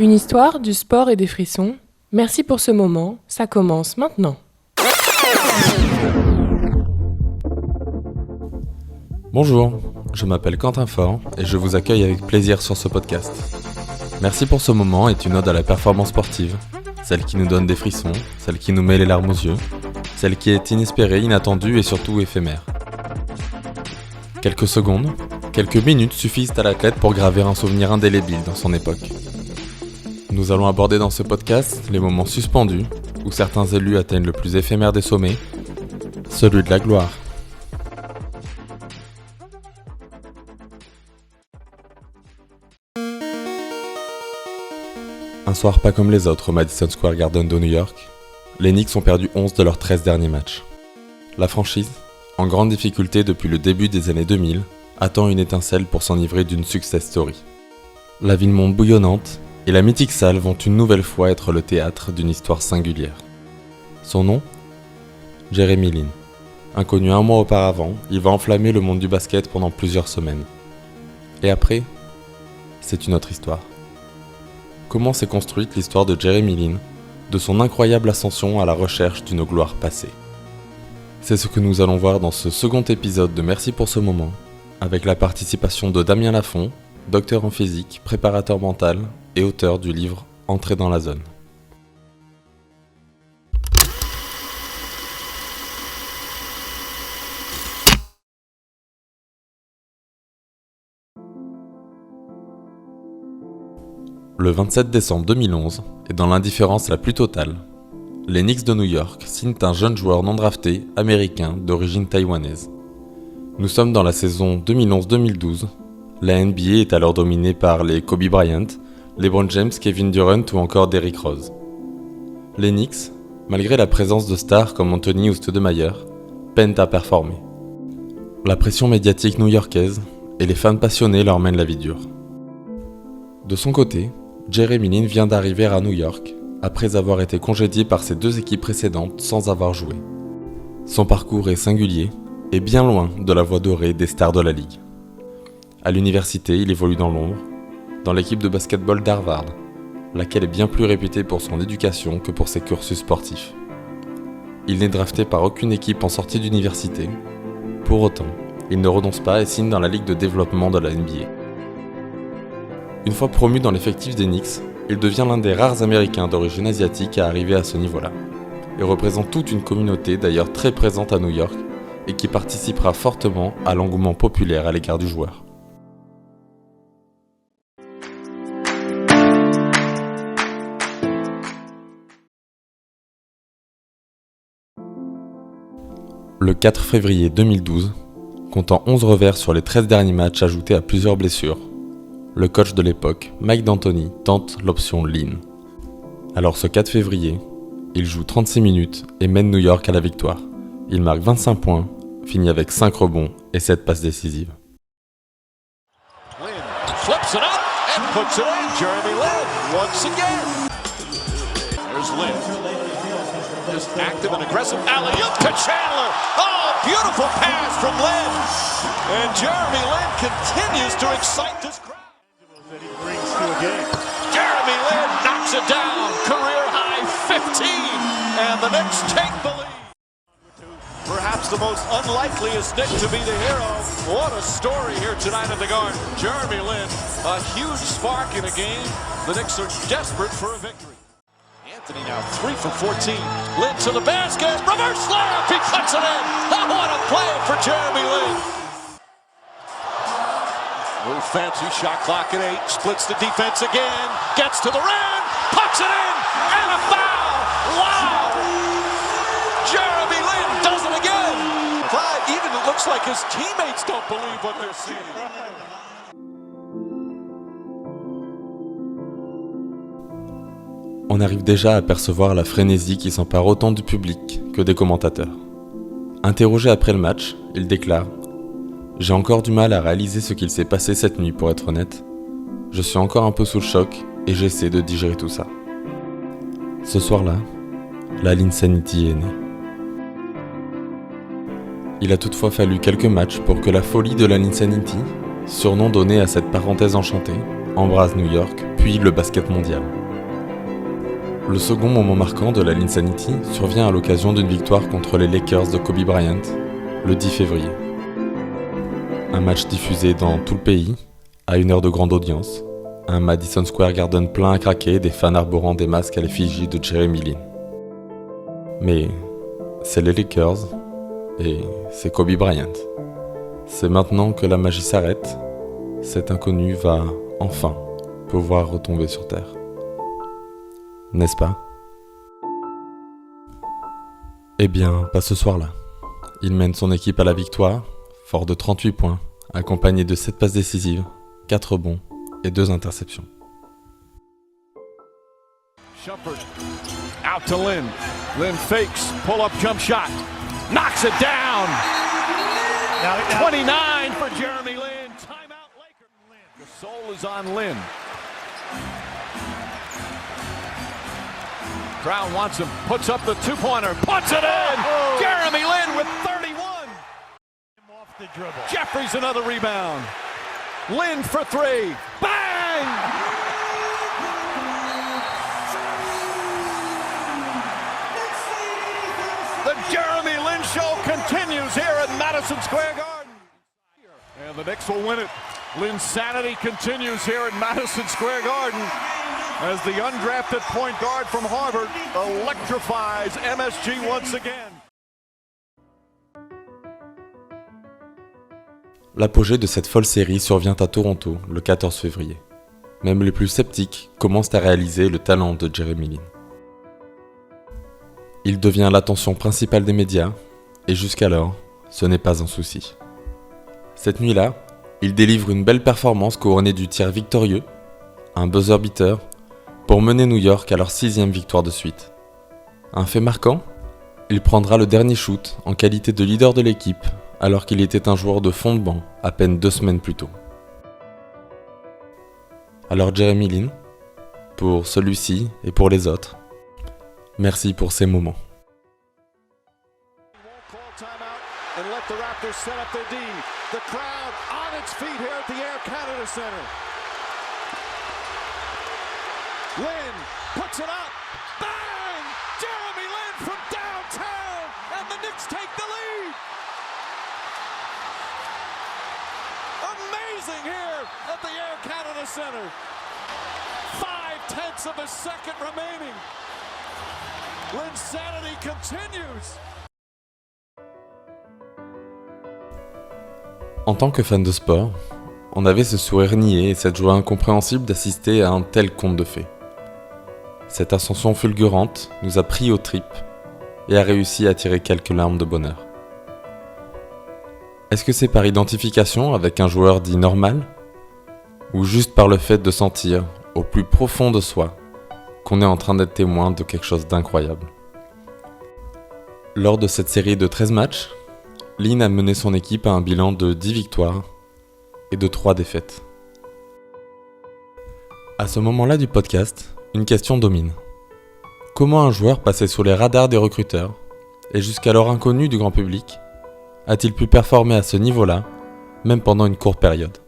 Une histoire, du sport et des frissons. Merci pour ce moment, ça commence maintenant. Bonjour, je m'appelle Quentin Faure et je vous accueille avec plaisir sur ce podcast. Merci pour ce moment est une ode à la performance sportive, celle qui nous donne des frissons, celle qui nous met les larmes aux yeux, celle qui est inespérée, inattendue et surtout éphémère. Quelques secondes, quelques minutes suffisent à l'athlète pour graver un souvenir indélébile dans son époque. Nous allons aborder dans ce podcast les moments suspendus où certains élus atteignent le plus éphémère des sommets, celui de la gloire. Un soir pas comme les autres au Madison Square Garden de New York, les Knicks ont perdu 11 de leurs 13 derniers matchs. La franchise, en grande difficulté depuis le début des années 2000, attend une étincelle pour s'enivrer d'une success story. La ville monte bouillonnante et la mythique salle vont une nouvelle fois être le théâtre d'une histoire singulière. Son nom ? Jeremy Lin. Inconnu un mois auparavant, il va enflammer le monde du basket pendant plusieurs semaines. Et après, c'est une autre histoire. Comment s'est construite l'histoire de Jeremy Lin, de son incroyable ascension à la recherche d'une gloire passée. C'est ce que nous allons voir dans ce second épisode de Merci pour ce moment, avec la participation de Damien Lafont, docteur en physique, préparateur mental et auteur du livre Entrer dans la zone. Le 27 décembre 2011, et dans l'indifférence la plus totale, les Knicks de New York signent un jeune joueur non drafté américain d'origine taïwanaise. Nous sommes dans la saison 2011-2012. La NBA est alors dominée par les Kobe Bryant, LeBron James, Kevin Durant ou encore Derrick Rose. Les Knicks, malgré la présence de stars comme Anthony ou Stoudemire, peinent à performer. La pression médiatique new-yorkaise et les fans passionnés leur mènent la vie dure. De son côté, Jeremy Lin vient d'arriver à New York après avoir été congédié par ses deux équipes précédentes sans avoir joué. Son parcours est singulier et bien loin de la voie dorée des stars de la ligue. À l'université, il évolue dans l'ombre, dans l'équipe de basketball d'Harvard, laquelle est bien plus réputée pour son éducation que pour ses cursus sportifs. Il n'est drafté par aucune équipe en sortie d'université. Pour autant, il ne renonce pas et signe dans la ligue de développement de la NBA. Une fois promu dans l'effectif des Knicks, il devient l'un des rares Américains d'origine asiatique à arriver à ce niveau-là, et représente toute une communauté d'ailleurs très présente à New York et qui participera fortement à l'engouement populaire à l'égard du joueur. Le 4 février 2012, comptant 11 revers sur les 13 derniers matchs ajoutés à plusieurs blessures, le coach de l'époque, Mike D'Antoni, tente l'option Lin. Alors ce 4 février, il joue 36 minutes et mène New York à la victoire. Il marque 25 points, finit avec 5 rebonds et 7 passes décisives. Lin flips it up and puts it in. Jeremy Lin once again. There's Lin. Just active and aggressive. Alley-oop to Chandler. Oh, beautiful pass from Lin. And Jeremy Lin continues to excite this crowd. That he brings to a game. Jeremy Lin knocks it down. Career high 15. And the Knicks take the lead. Perhaps the most unlikeliest Knick to be the hero. What a story here tonight at the Garden. Jeremy Lin, a huge spark in a game. The Knicks are desperate for a victory. Anthony now 3 for 14. Lin to the basket. Reverse layup. He cuts it in. Oh, what a play for Jeremy Lin. Little fancy shot clock at 8. Splits the defense again. Gets to the rim. Pucks it in. And a foul. Wow. Jeremy Lin does it again. Even it looks like his teammates don't believe what they're seeing. On arrive déjà à percevoir la frénésie qui s'empare autant du public que des commentateurs. Interrogé après le match, il déclare « J'ai encore du mal à réaliser ce qu'il s'est passé cette nuit pour être honnête. Je suis encore un peu sous le choc et j'essaie de digérer tout ça. » Ce soir-là, la Linsanity est née. Il a toutefois fallu quelques matchs pour que la folie de la Linsanity, surnom donné à cette parenthèse enchantée, embrase New York puis le basket mondial. Le second moment marquant de la Linsanity survient à l'occasion d'une victoire contre les Lakers de Kobe Bryant, le 10 février. Un match diffusé dans tout le pays, à une heure de grande audience, un Madison Square Garden plein à craquer, des fans arborant des masques à l'effigie de Jeremy Lin. Mais c'est les Lakers et c'est Kobe Bryant. C'est maintenant que la magie s'arrête, cet inconnu va enfin pouvoir retomber sur terre. N'est-ce pas ? Eh bien, pas ce soir-là. Il mène son équipe à la victoire, fort de 38 points, accompagné de 7 passes décisives, 4 rebonds et 2 interceptions. Shumpert out to Lin. Lin fakes, pull-up jump shot. Knocks it down. 29 for Jeremy Lin. Timeout Lakers. The soul is on Lin. Brown wants him, puts up the two-pointer, puts it in! Jeremy Lin with 31! Off the dribble. Jeffries another rebound. Lin for three. Bang! The Jeremy Lin show continues here at Madison Square Garden. And the Knicks will win it. Linsanity continues here at Madison Square Garden as the undrafted point guard from Harvard electrifies MSG once again. L'apogée de cette folle série survient à Toronto le 14 février. Même les plus sceptiques commencent à réaliser le talent de Jeremy Lin. Il devient l'attention principale des médias, et jusqu'alors, ce n'est pas un souci. Cette nuit-là, il délivre une belle performance couronnée du tir victorieux, un buzzer beater, pour mener New York à leur 6e victoire de suite. Un fait marquant, il prendra le dernier shoot en qualité de leader de l'équipe, alors qu'il était un joueur de fond de banc à peine 2 semaines plus tôt. Alors Jeremy Lin, pour celui-ci et pour les autres, merci pour ces moments. Lin puts it up. Bang! Jeremy Lin from downtown, and the Knicks take the lead. Amazing here at the Air Canada Center. 0.5 of a second remaining. Linsanity continues. En tant que fan de sport, on avait ce sourire niais et cette joie incompréhensible d'assister à un tel conte de fées. Cette ascension fulgurante nous a pris aux tripes et a réussi à tirer quelques larmes de bonheur. Est-ce que c'est par identification avec un joueur dit normal ? Ou juste par le fait de sentir, au plus profond de soi, qu'on est en train d'être témoin de quelque chose d'incroyable ? Lors de cette série de 13 matchs, Lin a mené son équipe à un bilan de 10 victoires et de 3 défaites. À ce moment-là du podcast, une question domine. Comment un joueur passé sous les radars des recruteurs, et jusqu'alors inconnu du grand public, a-t-il pu performer à ce niveau-là, même pendant une courte période ?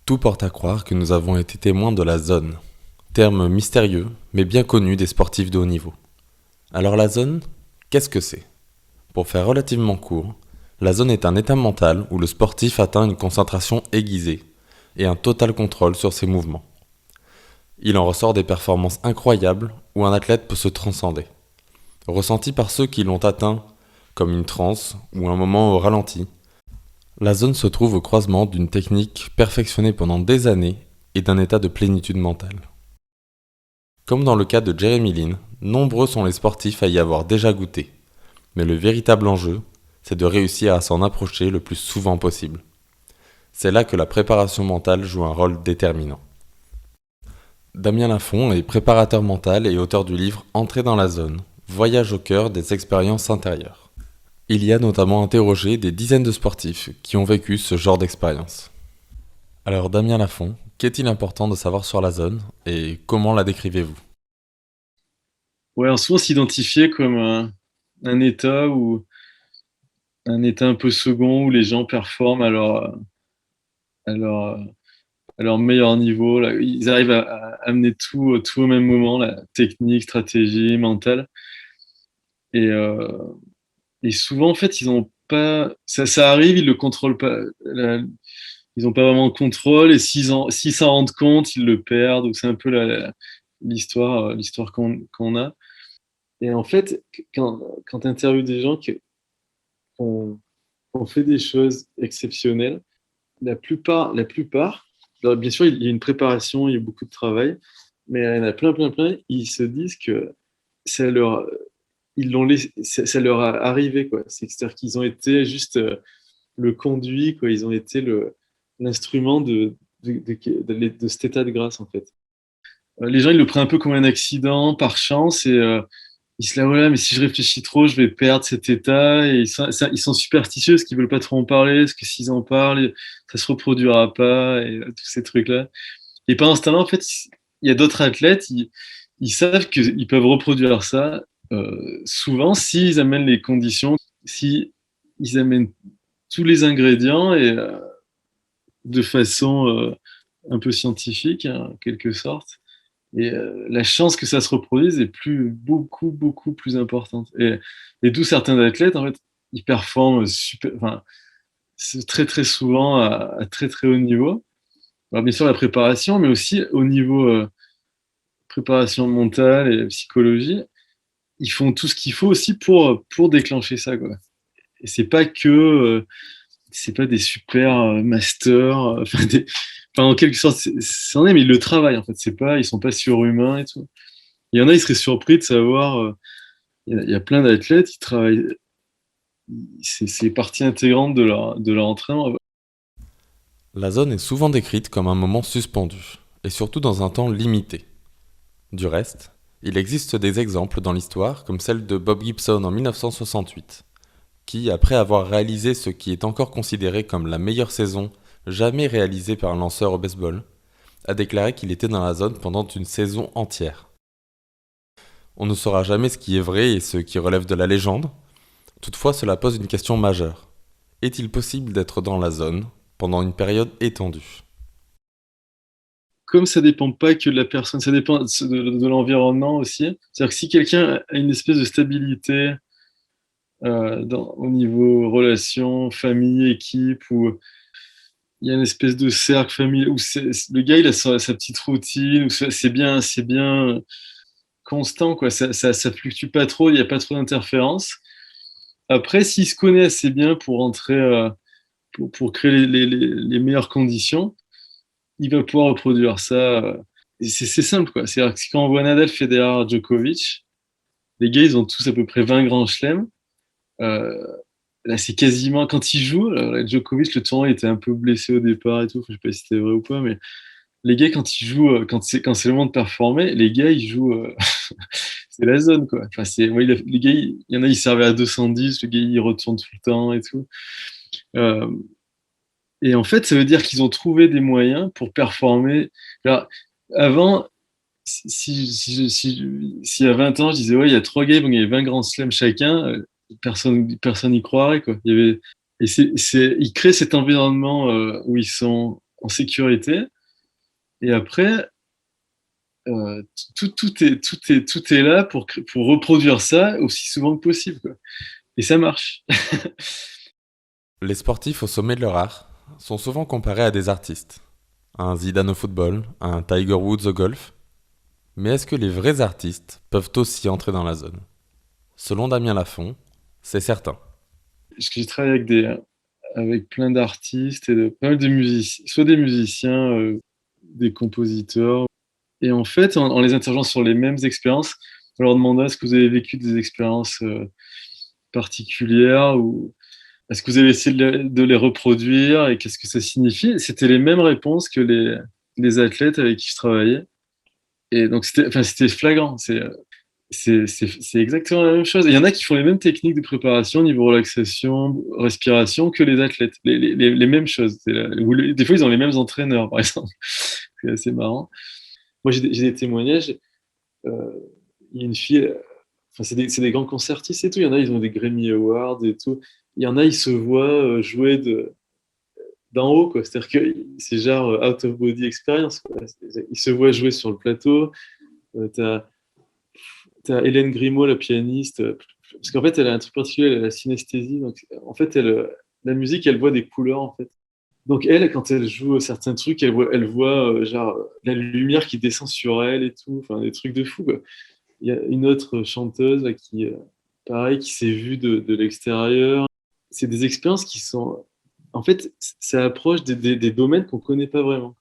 Tout porte à croire que nous avons été témoins de la zone, terme mystérieux mais bien connu des sportifs de haut niveau. Alors la zone, qu'est-ce que c'est ? Pour faire relativement court, la zone est un état mental où le sportif atteint une concentration aiguisée et un total contrôle sur ses mouvements. Il en ressort des performances incroyables où un athlète peut se transcender. Ressenti par ceux qui l'ont atteint comme une transe ou un moment au ralenti, la zone se trouve au croisement d'une technique perfectionnée pendant des années et d'un état de plénitude mentale. Comme dans le cas de Jeremy Lin, nombreux sont les sportifs à y avoir déjà goûté. Mais le véritable enjeu, c'est de réussir à s'en approcher le plus souvent possible. C'est là que la préparation mentale joue un rôle déterminant. Damien Lafont est préparateur mental et auteur du livre « Entrer dans la zone, voyage au cœur des expériences intérieures ». Il y a notamment interrogé des dizaines de sportifs qui ont vécu ce genre d'expérience. Alors Damien Lafont, qu'est-il important de savoir sur la zone et comment la décrivez-vous ? Ouais, alors souvent s'identifier comme un état où un état un peu second où les gens performent à leur, à leur meilleur niveau. Là. Ils arrivent à amener tout au même moment, la technique, stratégie, mentale. Et, euh, et souvent, en fait, ils ont pas. Ça arrive, ils le contrôlent pas. Ils n'ont pas vraiment le contrôle. Et s'ils s'en rendent compte, ils le perdent. Ou c'est un peu l'histoire qu'on a. Et en fait, quand tu interviews des gens qui ont fait des choses exceptionnelles, la plupart, alors bien sûr, il y a une préparation, il y a beaucoup de travail, mais il y en a plein, ils se disent que ça leur, ils l'ont laissé, ça leur a arrivé, quoi. C'est-à-dire qu'ils ont été juste le conduit, quoi. Ils ont été l'instrument de cet état de grâce, en fait. Les gens, ils le prennent un peu comme un accident, par chance, et ils se disent, voilà, mais si je réfléchis trop, je vais perdre cet état. Et ils sont superstitieux, parce qu'ils veulent pas trop en parler, parce que s'ils en parlent, ça se reproduira pas, et tous ces trucs-là. Et pendant ce temps-là, en fait, il y a d'autres athlètes, ils savent qu'ils peuvent reproduire ça souvent s'ils amènent les conditions, si ils amènent tous les ingrédients et de façon un peu scientifique, hein, en quelque sorte. Et la chance que ça se reproduise est beaucoup plus importante. Et d'où certains athlètes, en fait, ils performent super, enfin, c'est très souvent à très haut niveau. Alors bien sûr la préparation, mais aussi au niveau préparation mentale et psychologie, ils font tout ce qu'il faut aussi pour déclencher ça, quoi. Et c'est pas des super masters, en quelque sorte, c'en est, mais ils le travaillent en fait. Ils sont pas surhumains et tout. Il y en a, ils seraient surpris de savoir. Il y a plein d'athlètes, ils travaillent. C'est partie intégrante de leur entraînement. La zone est souvent décrite comme un moment suspendu, et surtout dans un temps limité. Du reste, il existe des exemples dans l'histoire comme celle de Bob Gibson en 1968, qui, après avoir réalisé ce qui est encore considéré comme la meilleure saison jamais réalisée par un lanceur au baseball, a déclaré qu'il était dans la zone pendant une saison entière. On ne saura jamais ce qui est vrai et ce qui relève de la légende. Toutefois, cela pose une question majeure. Est-il possible d'être dans la zone pendant une période étendue ? Comme ça dépend pas que de la personne, ça dépend de l'environnement aussi. C'est-à-dire que si quelqu'un a une espèce de stabilité au niveau relation, famille, équipe, où il y a une espèce de cercle familial, où le gars il a sa petite routine, où c'est bien constant, quoi. Ça fluctue pas trop, il n'y a pas trop d'interférences. Après, s'il se connaît assez bien pour entrer, pour créer les meilleures conditions, il va pouvoir reproduire ça. Et c'est simple, quoi. C'est-à-dire que quand on voit Nadal, Federer, Djokovic, les gars, ils ont tous à peu près 20 grands chelems. Euh, Là, c'est quasiment quand ils jouent. Djokovic, le tournoi, il était un peu blessé au départ et tout. Je sais pas si c'était vrai ou pas, mais les gars, quand ils jouent, quand c'est le moment de performer, les gars, ils jouent. C'est la zone, quoi. Enfin, les gars, il y en a, ils servaient à 210, le gars, il retourne tout le temps et tout. Euh, et en fait, ça veut dire qu'ils ont trouvé des moyens pour performer. Alors, avant, si à 20 ans, je disais, ouais, il y a 3 gars, ils vont gagner 20 grands slams chacun, personne n'y croirait, quoi. Ils créent cet environnement où ils sont en sécurité. Et après, tout est là pour reproduire ça aussi souvent que possible, quoi. Et ça marche. Les sportifs au sommet de leur art sont souvent comparés à des artistes. Un Zidane au football, un Tiger Woods au golf. Mais est-ce que les vrais artistes peuvent aussi entrer dans la zone ? Selon Damien Lafont, c'est certain. Parce que j'ai travaillé avec plein d'artistes et pas mal de musiciens, soit des musiciens, des compositeurs. Et en fait, en les interrogeant sur les mêmes expériences, on leur demandait est-ce que vous avez vécu des expériences particulières ou est-ce que vous avez essayé de les reproduire et qu'est-ce que ça signifie? C'était les mêmes réponses que les athlètes avec qui je travaillais. Et donc, c'était flagrant. C'est exactement la même chose. Il y en a qui font les mêmes techniques de préparation, niveau relaxation, respiration, que les athlètes. Les mêmes choses. Des fois, ils ont les mêmes entraîneurs, par exemple. C'est assez marrant. Moi, j'ai des témoignages. Il y a une fille, enfin, c'est des grands concertistes et tout. Il y en a, ils ont des Grammy Awards et tout. Il y en a, ils se voient jouer d'en haut, quoi. C'est-à-dire que c'est genre out of body experience, quoi. Ils se voient jouer sur le plateau. T'as Hélène Grimaud, la pianiste, parce qu'en fait, elle a un truc particulier, elle a la synesthésie. Donc, en fait, la musique, elle voit des couleurs, en fait. Donc, elle, quand elle joue certains trucs, elle voit genre la lumière qui descend sur elle et tout, enfin, des trucs de fou, quoi. Il y a une autre chanteuse là, pareil, qui s'est vue de l'extérieur. C'est des expériences qui sont. En fait, ça approche des domaines qu'on ne connaît pas vraiment.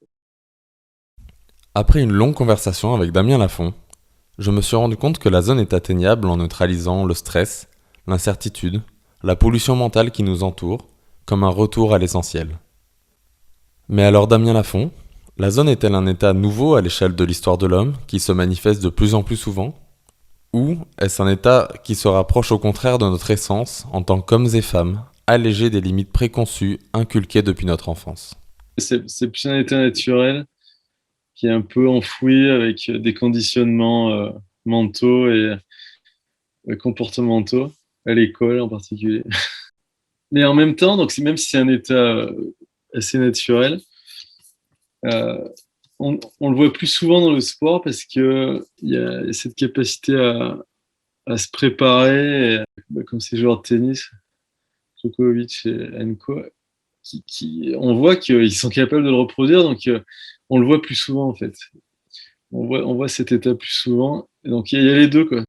Après une longue conversation avec Damien Lafont, je me suis rendu compte que la zone est atteignable en neutralisant le stress, l'incertitude, la pollution mentale qui nous entoure, comme un retour à l'essentiel. Mais alors Damien Lafont, la zone est-elle un état nouveau à l'échelle de l'histoire de l'homme, qui se manifeste de plus en plus souvent ? Ou est-ce un état qui se rapproche au contraire de notre essence en tant qu'hommes et femmes, allégés des limites préconçues inculquées depuis notre enfance ? C'est plus un état naturel qui est un peu enfoui avec des conditionnements mentaux et comportementaux, à l'école en particulier. Mais en même temps, donc même si c'est un état assez naturel, on le voit plus souvent dans le sport parce qu'il y a cette capacité à se préparer, comme ces joueurs de tennis, Djokovic et Enko, on voit qu'ils sont capables de le reproduire, donc on le voit plus souvent en fait. On voit cet état plus souvent, et donc il y a les deux, quoi.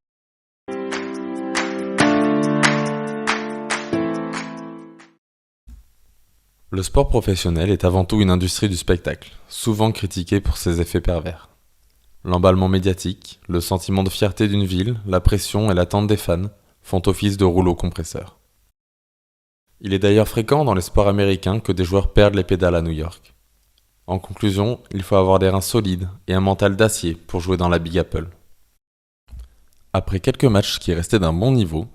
Le sport professionnel est avant tout une industrie du spectacle, souvent critiquée pour ses effets pervers. L'emballement médiatique, le sentiment de fierté d'une ville, la pression et l'attente des fans font office de rouleau compresseur. Il est d'ailleurs fréquent dans les sports américains que des joueurs perdent les pédales à New York. En conclusion, il faut avoir des reins solides et un mental d'acier pour jouer dans la Big Apple. Après quelques matchs qui restaient d'un bon niveau,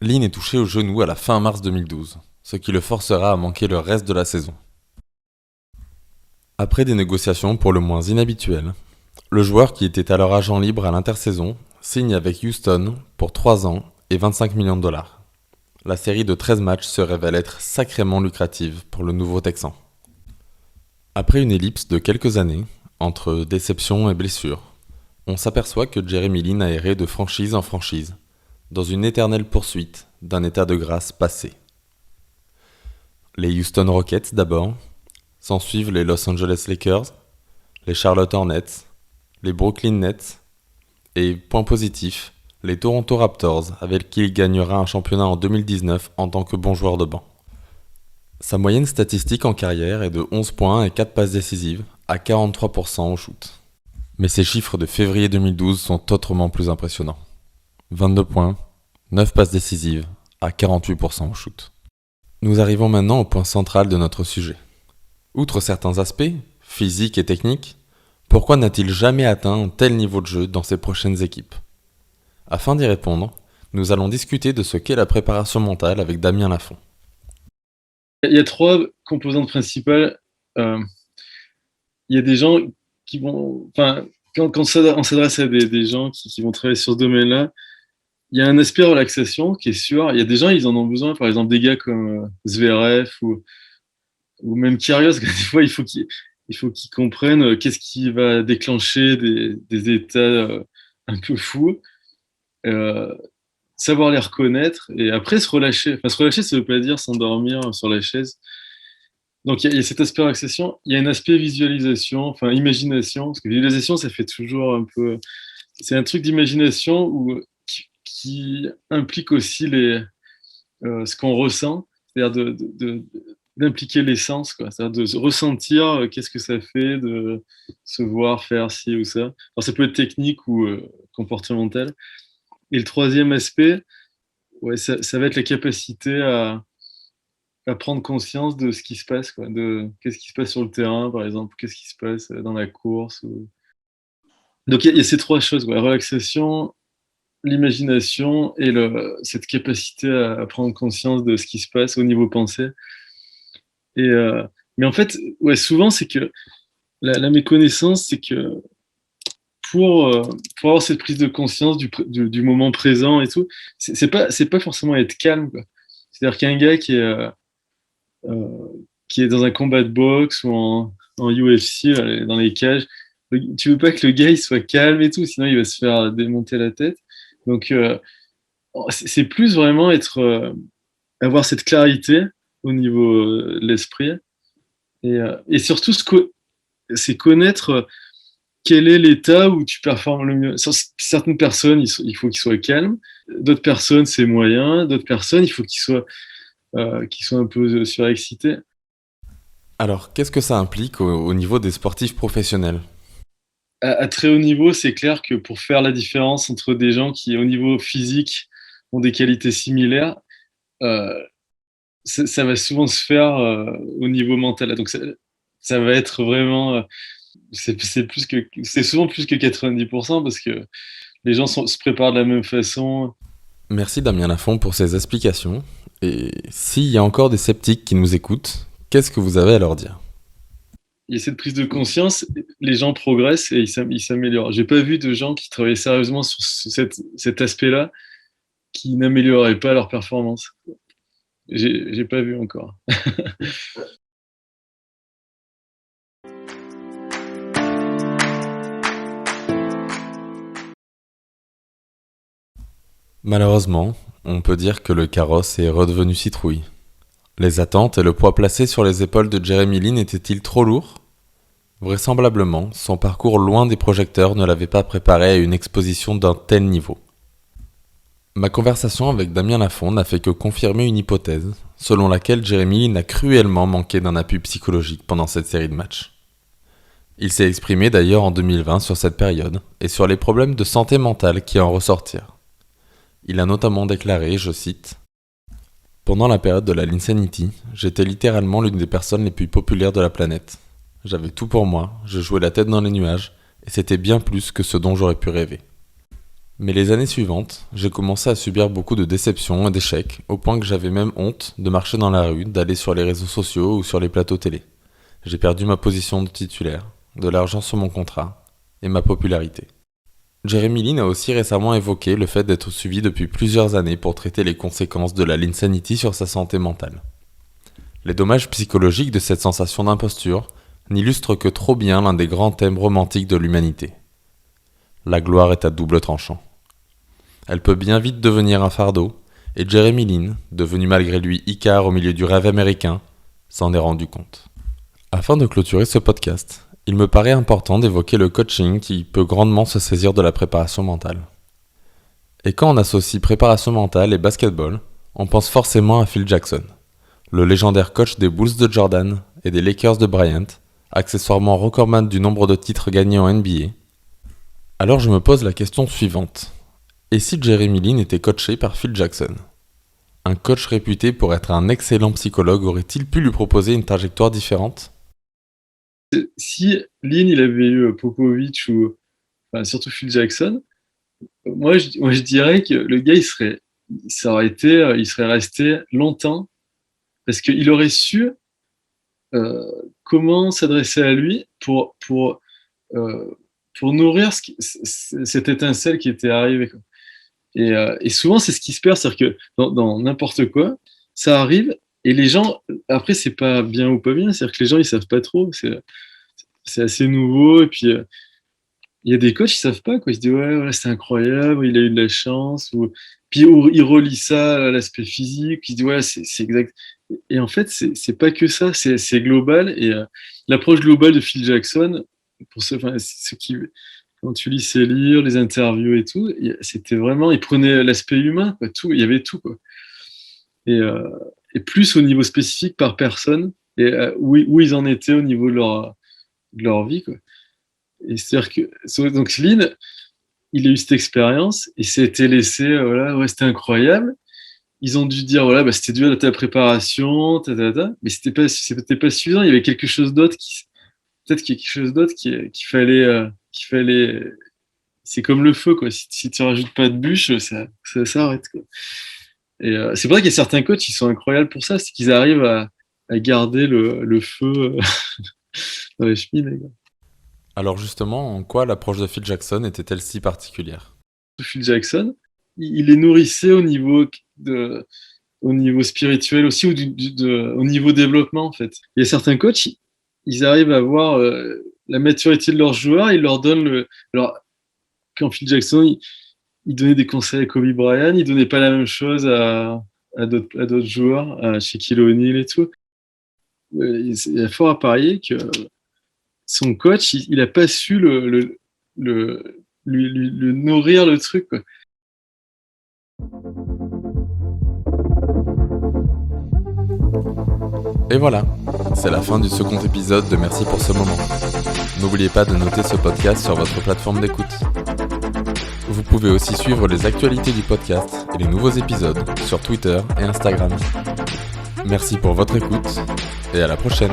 Lynn est touché au genou à la fin mars 2012, ce qui le forcera à manquer le reste de la saison. Après des négociations pour le moins inhabituelles, le joueur qui était alors agent libre à l'intersaison signe avec Houston pour 3 ans et 25 millions de dollars. La série de 13 matchs se révèle être sacrément lucrative pour le nouveau Texan. Après une ellipse de quelques années, entre déception et blessure, on s'aperçoit que Jeremy Lin a erré de franchise en franchise, dans une éternelle poursuite d'un état de grâce passé. Les Houston Rockets d'abord, s'ensuivent les Los Angeles Lakers, les Charlotte Hornets, les Brooklyn Nets et, point positif, les Toronto Raptors avec qui il gagnera un championnat en 2019 en tant que bon joueur de banc. Sa moyenne statistique en carrière est de 11 points et 4 passes décisives à 43% au shoot. Mais ses chiffres de février 2012 sont autrement plus impressionnants. 22 points, 9 passes décisives à 48% au shoot. Nous arrivons maintenant au point central de notre sujet. Outre certains aspects, physiques et techniques, pourquoi n'a-t-il jamais atteint un tel niveau de jeu dans ses prochaines équipes ? Afin d'y répondre, nous allons discuter de ce qu'est la préparation mentale avec Damien Lafont. Il y a 3 composantes principales. Il y a des gens qui vont... Enfin, quand on s'adresse à des gens qui vont travailler sur ce domaine-là, il y a un aspect relaxation qui est sûr. Il y a des gens, ils en ont besoin. Par exemple, des gars comme Zverev ou même Kyrgios, des fois, il faut qu'ils comprennent qu'est-ce qui va déclencher des états un peu fous. Savoir les reconnaître et après se relâcher. Enfin, se relâcher, ça veut pas dire s'endormir sur la chaise. Donc, il y a cet aspect relaxation. Il y a un aspect visualisation, enfin, imagination. Parce que visualisation, ça fait toujours un peu... C'est un truc d'imagination qui implique aussi ce qu'on ressent. C'est-à-dire d'impliquer les sens, quoi. C'est-à-dire de ressentir qu'est-ce que ça fait de se voir faire ci ou ça. Alors, ça peut être technique ou comportemental. Et le troisième aspect, ouais, ça va être la capacité à prendre conscience de ce qui se passe, quoi, de qu'est-ce qui se passe sur le terrain, par exemple, qu'est-ce qui se passe dans la course. Donc il y a ces 3 choses, quoi, la relaxation, l'imagination et cette capacité à prendre conscience de ce qui se passe au niveau pensée. Mais en fait, ouais, souvent, c'est que la méconnaissance, c'est que pour avoir cette prise de conscience du moment présent et tout, c'est pas forcément être calme, quoi. C'est-à-dire qu'un gars qui est dans un combat de boxe ou en UFC, dans les cages, tu veux pas que le gars il soit calme et tout, sinon il va se faire démonter la tête. Donc c'est plus vraiment avoir cette clarité au niveau de l'esprit et surtout c'est connaître quel est l'état où tu performes le mieux. Certaines personnes, il faut qu'ils soient calmes. D'autres personnes, c'est moyen. D'autres personnes, il faut qu'ils soient un peu surexcités. Alors, qu'est-ce que ça implique au niveau des sportifs professionnels? À très haut niveau, c'est clair que pour faire la différence entre des gens qui, au niveau physique, ont des qualités similaires, euh, ça va souvent se faire au niveau mental. Donc, ça va être vraiment... c'est souvent plus que 90% parce que les gens se préparent de la même façon. Merci Damien Lafont pour ces explications. Et s'il y a encore des sceptiques qui nous écoutent, qu'est-ce que vous avez à leur dire? Il y a cette prise de conscience, les gens progressent et ils s'améliorent. J'ai pas vu de gens qui travaillaient sérieusement sur cet aspect-là qui n'amélioraient pas leur performance. J'ai pas vu encore. Malheureusement, on peut dire que le carrosse est redevenu citrouille. Les attentes et le poids placé sur les épaules de Jeremy Lin étaient-ils trop lourds? Vraisemblablement, son parcours loin des projecteurs ne l'avait pas préparé à une exposition d'un tel niveau. Ma conversation avec Damien Lafont n'a fait que confirmer une hypothèse, selon laquelle Jeremy Lin a cruellement manqué d'un appui psychologique pendant cette série de matchs. Il s'est exprimé d'ailleurs en 2020 sur cette période et sur les problèmes de santé mentale qui en ressortirent. Il a notamment déclaré, je cite, « Pendant la période de la Linsanity, j'étais littéralement l'une des personnes les plus populaires de la planète. J'avais tout pour moi, je jouais la tête dans les nuages, et c'était bien plus que ce dont j'aurais pu rêver. Mais les années suivantes, j'ai commencé à subir beaucoup de déceptions et d'échecs, au point que j'avais même honte de marcher dans la rue, d'aller sur les réseaux sociaux ou sur les plateaux télé. J'ai perdu ma position de titulaire, de l'argent sur mon contrat, et ma popularité. » Jeremy Lin a aussi récemment évoqué le fait d'être suivi depuis plusieurs années pour traiter les conséquences de la Linsanity sur sa santé mentale. Les dommages psychologiques de cette sensation d'imposture n'illustrent que trop bien l'un des grands thèmes romantiques de l'humanité. La gloire est à double tranchant. Elle peut bien vite devenir un fardeau, et Jeremy Lin, devenu malgré lui Icare au milieu du rêve américain, s'en est rendu compte. Afin de clôturer ce podcast, il me paraît important d'évoquer le coaching qui peut grandement se saisir de la préparation mentale. Et quand on associe préparation mentale et basketball, on pense forcément à Phil Jackson, le légendaire coach des Bulls de Jordan et des Lakers de Bryant, accessoirement recordman du nombre de titres gagnés en NBA. Alors je me pose la question suivante. Et si Jeremy Lin était coaché par Phil Jackson? Un coach réputé pour être un excellent psychologue aurait-il pu lui proposer une trajectoire différente? Si Lin il avait eu Popovich ou surtout Phil Jackson, moi je dirais que le gars il serait resté longtemps parce qu'il aurait su comment s'adresser à lui pour nourrir cette étincelle qui était arrivée, quoi. Et souvent c'est ce qui se perd, c'est-à-dire que dans n'importe quoi, ça arrive et les gens après c'est pas bien ou pas bien, c'est-à-dire que les gens ils savent pas trop, c'est assez nouveau et puis il y a des coachs qui savent pas, quoi. Ils se disent ouais c'est incroyable, il a eu de la chance puis ils relient ça à l'aspect physique, ils se disent ouais c'est exact. Et en fait c'est pas que ça, c'est global et l'approche globale de Phil Jackson pour ceux qui quand tu lis ses livres, les interviews et tout, c'était vraiment il prenait l'aspect humain, quoi, tout, il y avait tout, quoi. Et, et plus au niveau spécifique par personne et où ils en étaient au niveau de leur vie, quoi. Et c'est-à-dire que donc Lynn, il a eu cette expérience et s'était laissé voilà ouais c'était incroyable. Ils ont dû dire voilà bah, c'était dû à ta préparation mais c'était pas suffisant, il y avait quelque chose d'autre peut-être qu'il y a quelque chose d'autre qu'il fallait c'est comme le feu, quoi, si tu rajoutes pas de bûche ça s'arrête, quoi. Et c'est vrai qu'il y a certains coachs qui sont incroyables pour ça, c'est qu'ils arrivent à garder le feu dans les cheminées, quoi. Alors justement, en quoi l'approche de Phil Jackson était-elle si particulière? Phil Jackson, il les nourrissait au niveau spirituel aussi, ou au niveau développement, en fait. Il y a certains coachs, ils arrivent à voir la maturité de leurs joueurs, ils leur donnent alors, quand Phil Jackson, il donnait des conseils à Kobe Bryant, il donnait pas la même chose à d'autres joueurs, à Shaquille O'Neal et tout. Il y a fort à parier que son coach, il a pas su lui nourrir le truc, quoi. Et voilà, c'est la fin du second épisode de Merci pour ce moment. N'oubliez pas de noter ce podcast sur votre plateforme d'écoute. Vous pouvez aussi suivre les actualités du podcast et les nouveaux épisodes sur Twitter et Instagram. Merci pour votre écoute et à la prochaine.